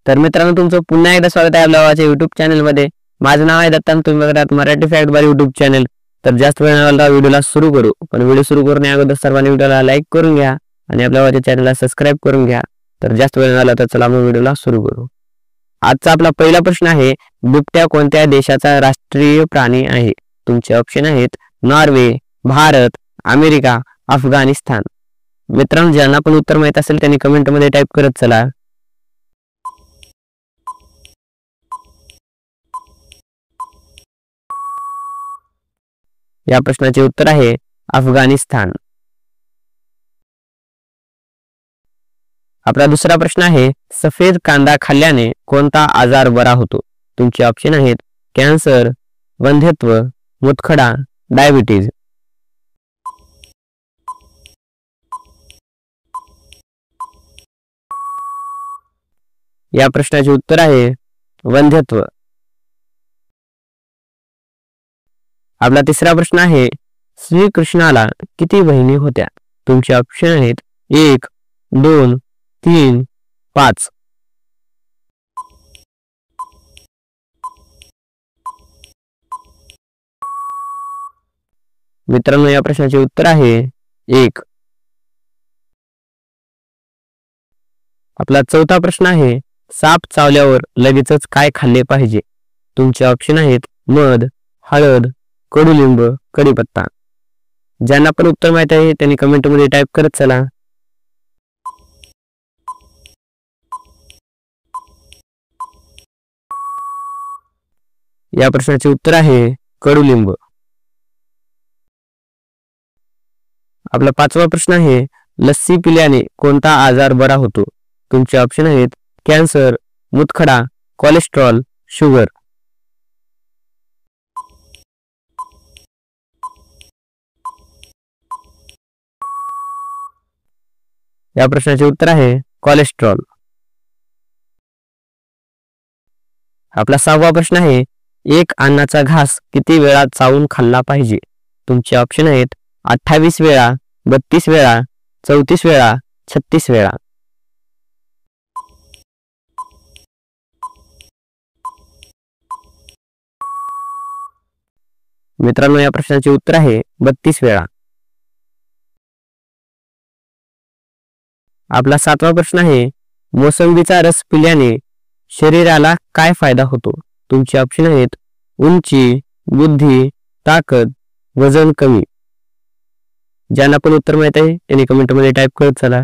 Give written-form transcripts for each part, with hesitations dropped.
तर मित्रांनो, तुमचं पुन्हा एकदा स्वागत आहे आपल्या गावाच्या युट्यूब चॅनलमध्ये. माझं नाव आहे दत्ता, तुम्ही बघत आहात मराठी फॅक्ट बार युट्यूब चॅनल. तर जास्त वेळ न घालवता व्हिडिओला सुरू करू. पण व्हिडिओ सुरू करण्या अगोदर सर्वांनी व्हिडिओला लाईक करून घ्या आणि आपल्या गावाच्या चॅनलला सबस्क्राईब करून घ्या. तर जास्त वेळ न घालवता चला मग व्हिडिओला सुरू करू. आजचा आपला पहिला प्रश्न आहे, बिबट्या कोणत्या देशाचा राष्ट्रीय प्राणी आहे? तुमचे ऑप्शन आहेत नॉर्वे, भारत, अमेरिका, अफगाणिस्तान. मित्रांनो, ज्यांना पण उत्तर माहित असेल त्यांनी कमेंट मध्ये टाईप करत चला. या प्रश्नाचे उत्तर आहे अफगाणिस्तान. आपला दुसरा प्रश्न आहे, सफेद कांदा खाल्ल्याने कोणता आजार बरा होतो? तुमचे ऑप्शन आहेत कॅन्सर, वंध्यत्व, मुतखडा, डायबिटीज. या प्रश्नाचे उत्तर आहे वंध्यत्व. आपला तिसरा प्रश्न आहे, श्रीकृष्णाला किती बहिणी होत्या? तुमचे ऑप्शन आहेत 1, 2, 3, 5. मित्रांनो, या प्रश्नाचे उत्तर आहे 1. आपला चौथा प्रश्न आहे, साप चावल्यावर लगेचच काय खाल्ले पाहिजे? तुमचे ऑप्शन आहेत मध, हळद, कडुलिंब, कढीपत्ता. ज्यांना पण उत्तर माहित आहे त्यांनी कमेंट मध्ये टाईप करत चला. या प्रश्नाचे उत्तर आहे कडुलिंब. आपला पाचवा प्रश्न आहे, लस्सी पिल्याने कोणता आजार बरा होतो? तुमचे ऑप्शन आहेत कॅन्सर, मुतखडा, कोलेस्ट्रॉल, शुगर. या प्रश्नाचे उत्तर आहे कोलेस्ट्रॉल. आपला सहावा प्रश्न आहे, एक अन्नाचा घास किती वेळा चावून खाल्ला पाहिजे? तुमचे ऑप्शन आहेत 28 वेळा, 32 वेळा, 34 वेळा, 36 वेळा. मित्रांनो, या प्रश्नाचे उत्तर आहे 32 वेळा. आपला सातवा प्रश्न आहे, मोसंबीचा रस पिल्याने शरीराला काय फायदा होतो? तुमचे ऑप्शन आहेत उंची, बुद्धी, ताकद, वजन कमी. ज्यांना पण उत्तर माहित आहे त्यांनी कमेंट मध्ये टाईप करत चला.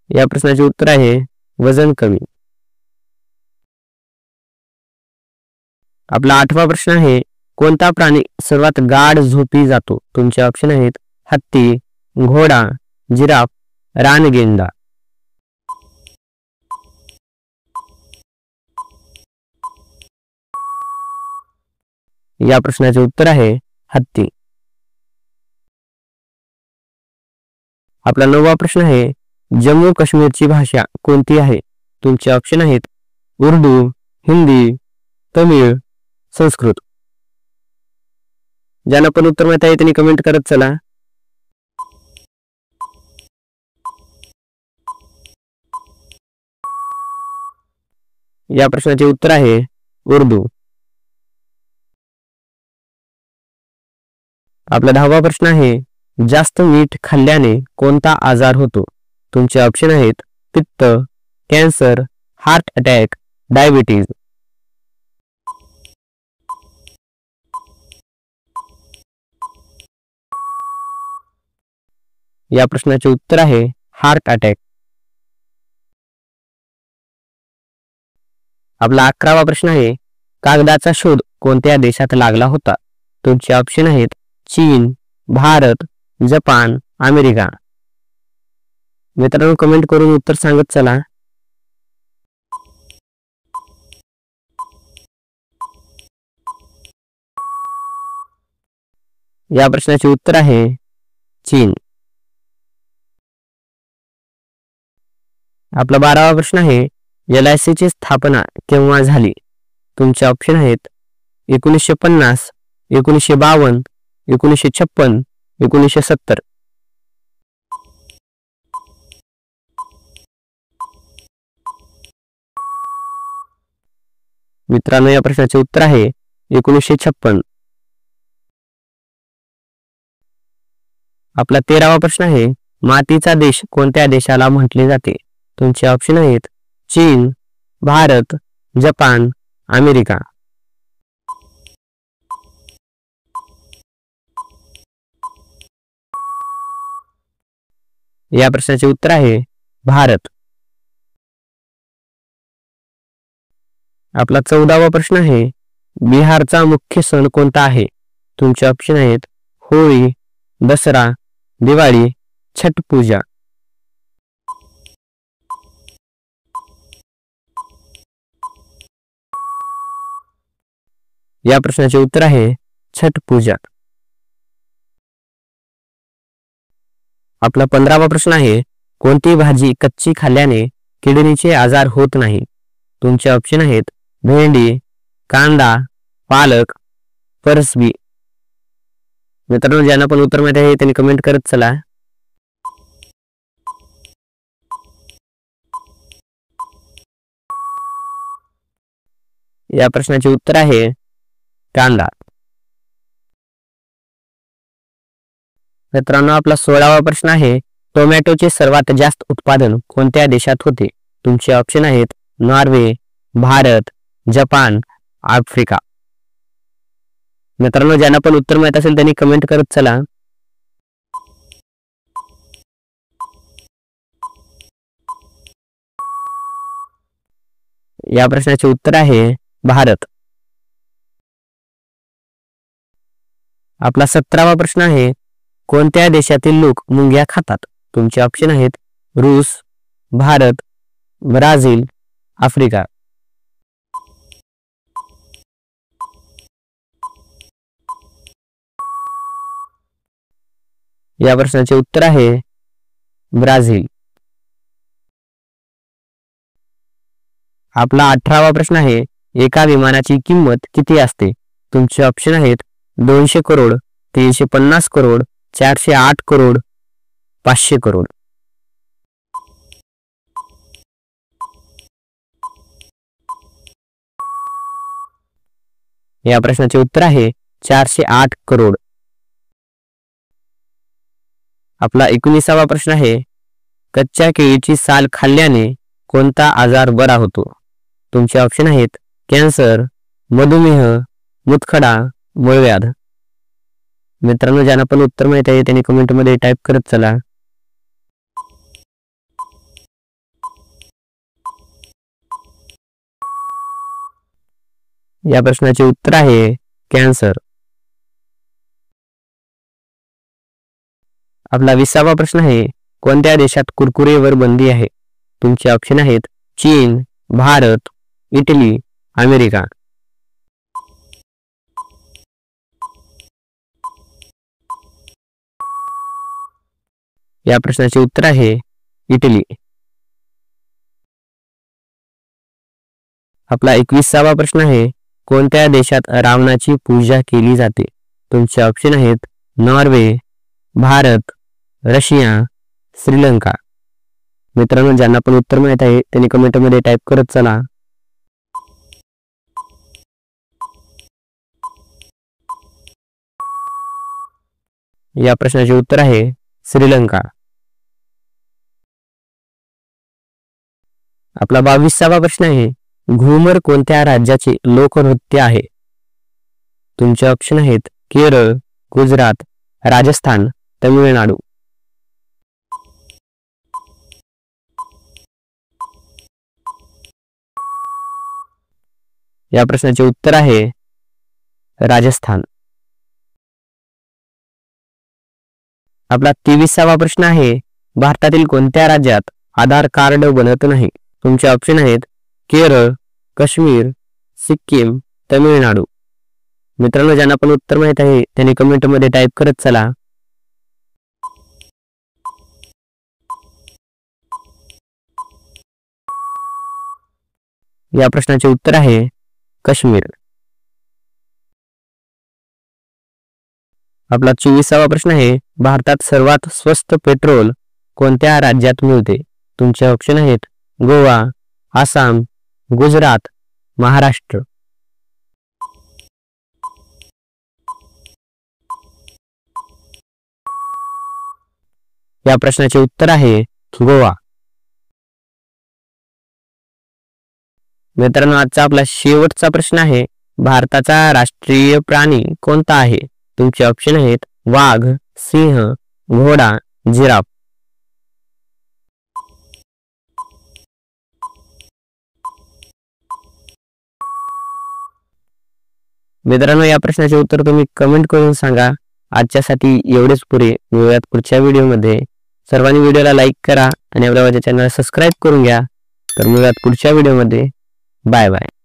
या प्रश्नाचे उत्तर आहे वजन कमी. आपला आठवा प्रश्न आहे, कोणता प्राणी सर्वात गाढ झोपी जातो? तुमचे ऑप्शन आहेत हत्ती, घोडा, जिराफ, रानगेंडा. या प्रश्नाचे उत्तर आहे हत्ती. आपला नववा प्रश्न आहे, जम्मू काश्मीरची भाषा कोणती आहे? तुमचे ऑप्शन आहेत उर्दू, हिंदी, तमिळ, संस्कृत. ज्यांना पण उत्तर माहित आहे त्यांनी कमेंट करत चला. या प्रश्नाचे उत्तर आहे उर्दू. आपला 10वा प्रश्न आहे, जास्त मीठ खाल्ल्याने कोणता आजार होतो? तुमचे ऑप्शन आहेत पित्त, कॅन्सर, हार्ट अटॅक, डायबिटीज. या प्रश्नाचे उत्तर आहे हार्ट अटॅक. आपला 11वा प्रश्न आहे, कागदाचा शोध कोणत्या देशात लागला होता? तुमचे ऑप्शन आहेत चीन, भारत, जपान, अमेरिका. मित्रांनो, कमेंट करून उत्तर सांगत चला. या प्रश्नाचे उत्तर आहे चीन. आपला 12वा प्रश्न आहे, LIC ची स्थापना केव्हा झाली? तुमचे ऑप्शन आहेत 1950, 1952, 1956, 1970. मित्रांनो, या प्रश्नाचे उत्तर आहे 1956. आपला 13वा प्रश्न आहे, मातीचा देश कोणत्या देशाला म्हटले जाते? तुमचे ऑप्शन आहेत चीन, भारत, जपान, अमेरिका. या प्रश्नाचे उत्तर आहे भारत. आपला 14वा प्रश्न आहे, बिहारचा मुख्य सण कोणता आहे? तुमचे ऑप्शन आहेत होळी, दसरा, दिवाळी, छठ पूजा. या प्रश्नाचे उत्तर आहे छठ पूजा. आपला 15वा प्रश्न आहे, कोणती भाजी कच्ची खाल्ल्याने किडनीचे आजार होत नाही? तुमचे ऑप्शन आहेत भेंडी, कांदा, पालक, फरसबी. मित्रांनो, ज्यांना पण उत्तर माहिती आहे त्यांनी कमेंट करत चला. या प्रश्नाचे उत्तर आहे कांदा. मित्रांनो, आपला 16वा प्रश्न आहे, टोमॅटोचे सर्वात जास्त उत्पादन कोणत्या देशात होते? तुमचे ऑप्शन आहेत नॉर्वे, भारत, जपान, आफ्रिका. मित्रांनो, ज्यांना पण उत्तर माहित असेल त्यांनी कमेंट करत चला. या प्रश्नाचे उत्तर आहे भारत. आपला 17वा प्रश्न आहे, कोणत्या देशातील लोक मुंग्या खातात? तुमचे ऑप्शन आहेत रूस, भारत, ब्राझील, आफ्रिका. या प्रश्नाचे उत्तर आहे ब्राझील. आपला 18वा प्रश्न आहे, एका विमानाची किंमत किती असते? तुमचे ऑप्शन आहेत 200 करोड, 350 करोड, 408 करोड, 500 करोड. या प्रश्नाचे उत्तर आहे 408 करोड. आपला 19वा प्रश्न आहे, कच्च्या केळीची साल खाल्ल्याने कोणता आजार बरा होतो? तुमचे ऑप्शन आहेत कॅन्सर, मधुमेह, मुतखडा, मूळव्याध. मित्रांनो, ज्यांना पण उत्तर माहित आहे त्यांनी कमेंट मध्ये टाईप करत चला. या प्रश्नाचे उत्तर आहे कॅन्सर. आपला 20वा प्रश्न आहे, कोणत्या देशात कुरकुरेवर बंदी आहे? तुमचे ऑप्शन आहेत चीन, भारत, इटली, अमेरिका. या प्रश्नाचे उत्तर आहे इटली. आपला 21वा प्रश्न आहे, कोणत्या देशात रावणाची पूजा केली जाते? तुमचे ऑप्शन आहेत नॉर्वे, भारत, रशिया, श्रीलंका. मित्रांनो, ज्यांना पण उत्तर माहित आहे त्यांनी कमेंट मध्ये टाईप करत चला. या प्रश्नाचे उत्तर आहे श्रीलंका. आपला 22वा प्रश्न आहे, घुमर कोणत्या राज्याचे लोकनृत्य आहे? तुमचे ऑप्शन आहेत केरळ, गुजरात, राजस्थान, तमिळनाडू. या प्रश्नाचे उत्तर आहे राजस्थान. आपला 23वा प्रश्न आहे, भारतातील कोणत्या राज्यात आधार कार्ड बनत नाही? तुमचे ऑप्शन आहेत केरळ, काश्मीर, सिक्कीम, तमिळनाडू. मित्रांनो, ज्यांना पण उत्तर माहित आहे त्यांनी कमेंट मध्ये टाईप करत चला. या प्रश्नाचे उत्तर आहे काश्मीर. आपला 24वा प्रश्न आहे, भारतात सर्वात स्वस्त पेट्रोल कोणत्या राज्यात मिळते? तुमचे ऑप्शन आहेत गोवा, आसाम, गुजरात, महाराष्ट्र. या प्रश्नाचे उत्तर आहे गोवा. मित्रांनो, आजचा आपला शेवटचा प्रश्न आहे, भारताचा राष्ट्रीय प्राणी कोणता आहे? तुमचे ऑप्शन आहेत वाघ, सिंह, घोडा, जिराफ. मित्रांनो, या प्रश्नाचे उत्तर तुम्ही कमेंट करून सांगा. आजच्यासाठी एवढेच पुरे. मिळूयात पुढच्या व्हिडिओमध्ये. सर्वांनी व्हिडिओला लाईक करा आणि आपल्या चॅनलला सबस्क्राईब करून घ्या. तर मिळूयात पुढच्या व्हिडिओमध्ये. Bye bye.